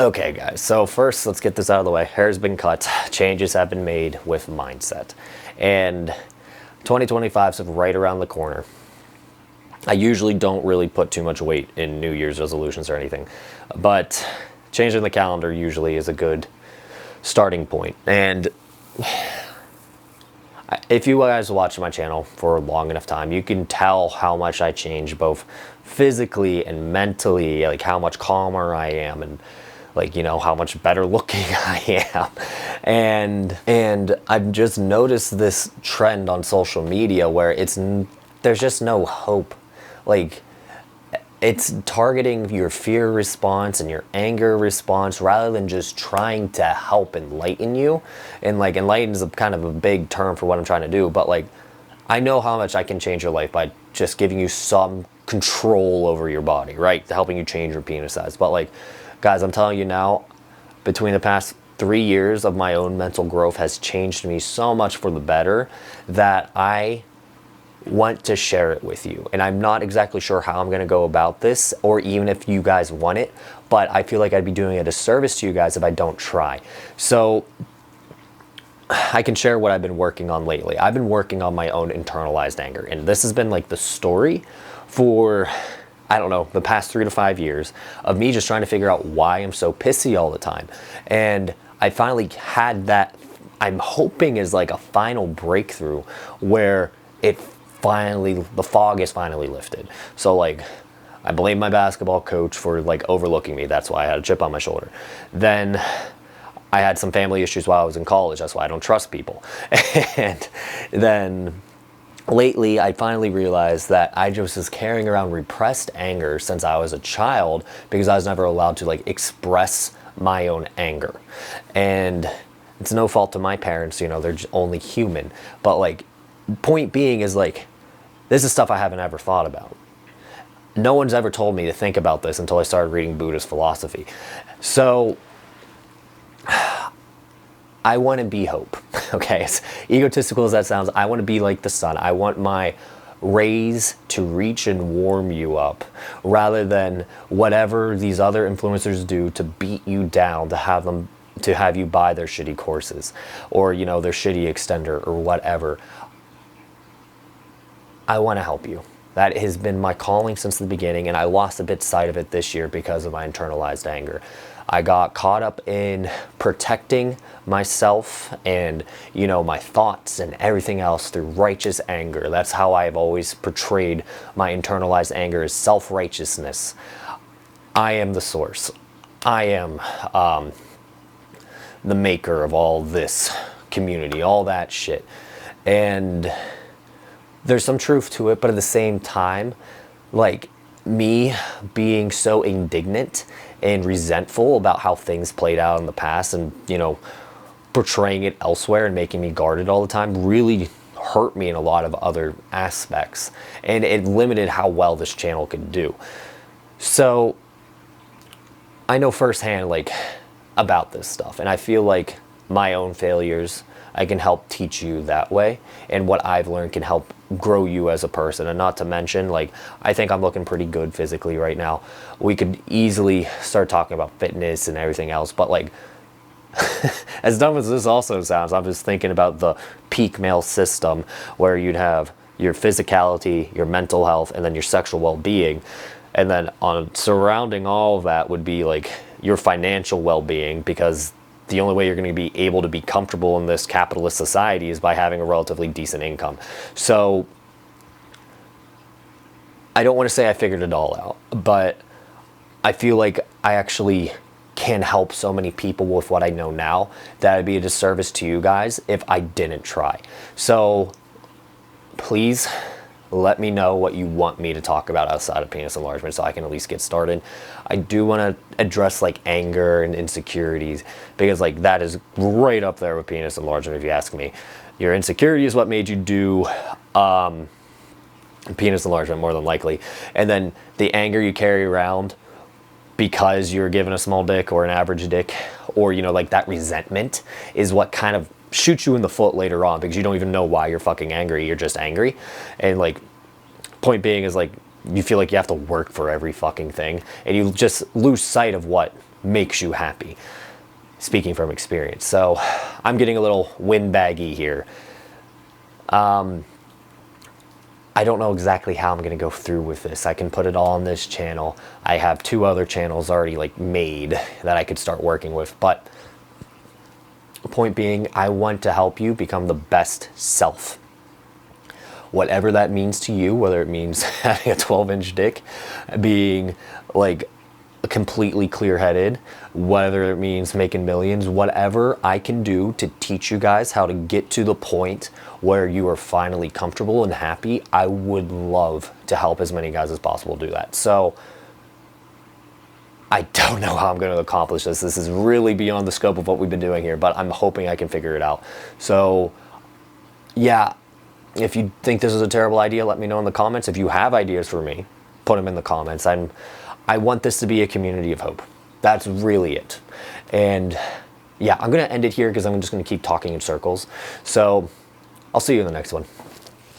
Okay, guys, so first, let's get this out of the way. Hair's been cut, changes have been made with mindset. And 2025 is right around the corner. I usually don't really put too much weight in New Year's resolutions or anything, but changing the calendar usually is a good starting point. And if you guys watch my channel for a long enough time, you can tell how much I change both physically and mentally, like how much calmer I am, and like, you know, how much better looking I am. And I've just noticed this trend on social media where there's just no hope. Like, it's targeting your fear response and your anger response rather than just trying to help enlighten you. And like, enlighten is kind of a big term for what I'm trying to do, but like, I know how much I can change your life by just giving you some control over your body, right? Helping you change your penis size. But like, guys, I'm telling you now, between the past 3 years of my own mental growth has changed me so much for the better that I want to share it with you. And I'm not exactly sure how I'm going to go about this, or even if you guys want it, but I feel like I'd be doing a disservice to you guys if I don't try. So I can share what I've been working on lately. I've been working on my own internalized anger, and this has been like the story for, I don't know, the past 3 to 5 years of me just trying to figure out why I'm so pissy all the time. And I finally had that, I'm hoping is like a final breakthrough where the fog is finally lifted. So like, I blame my basketball coach for like overlooking me. That's why I had a chip on my shoulder. Then I had some family issues while I was in college. That's why I don't trust people. And then lately, I finally realized that I just was carrying around repressed anger since I was a child because I was never allowed to like express my own anger. And it's no fault to my parents, you know, they're just only human. But like, point being is like, this is stuff I haven't ever thought about. No one's ever told me to think about this until I started reading Buddhist philosophy. So I want to be hope, okay? As egotistical as that sounds, I want to be like the sun. I want my rays to reach and warm you up rather than whatever these other influencers do to beat you down, to have you buy their shitty courses or, you know, their shitty extender or whatever. I want to help you. That has been my calling since the beginning, and I lost a bit sight of it this year because of my internalized anger. I got caught up in protecting myself and, you know, my thoughts and everything else through righteous anger. That's how I've always portrayed my internalized anger, as self-righteousness. I am the source. I am the maker of all this community, all that shit. And there's some truth to it, but at the same time, like, me being so indignant and resentful about how things played out in the past and, you know, portraying it elsewhere and making me guarded all the time really hurt me in a lot of other aspects. And it limited how well this channel could do. So I know firsthand, like, about this stuff. And I feel like my own failures, I can help teach you that way. And what I've learned can help grow you as a person. And not to mention, like, I think I'm looking pretty good physically right now. We could easily start talking about fitness and everything else, but like, as dumb as this also sounds, I'm just thinking about the peak male system where you'd have your physicality, your mental health, and then your sexual well-being. And then on surrounding all of that would be like your financial well-being, because the only way you're going to be able to be comfortable in this capitalist society is by having a relatively decent income. So I don't want to say I figured it all out, but I feel like I actually can help so many people with what I know now that it'd be a disservice to you guys if I didn't try. So please let me know what you want me to talk about outside of penis enlargement so I can at least get started. I do want to address like anger and insecurities, because like that is right up there with penis enlargement if you ask me. Your insecurity is what made you do penis enlargement more than likely. And then the anger you carry around because you're given a small dick or an average dick, or, you know, like that resentment is what kind of shoots you in the foot later on, because you don't even know why you're fucking angry. You're just angry. And like, point being is like, you feel like you have to work for every fucking thing, and you just lose sight of what makes you happy. Speaking from experience. So I'm getting a little windbaggy here. I don't know exactly how I'm going to go through with this. I can put it all on this channel. I have 2 other channels already like made that I could start working with. But point being, I want to help you become the best self. Whatever that means to you, whether it means having a 12-inch dick, being like completely clear-headed, whether it means making millions, whatever I can do to teach you guys how to get to the point where you are finally comfortable and happy, I would love to help as many guys as possible do that. So I don't know how I'm going to accomplish this. This is really beyond the scope of what we've been doing here, but I'm hoping I can figure it out. So yeah, if you think this is a terrible idea, let me know in the comments. If you have ideas for me, put them in the comments. I want this to be a community of hope. That's really it. And yeah, I'm going to end it here because I'm just going to keep talking in circles. So I'll see you in the next one.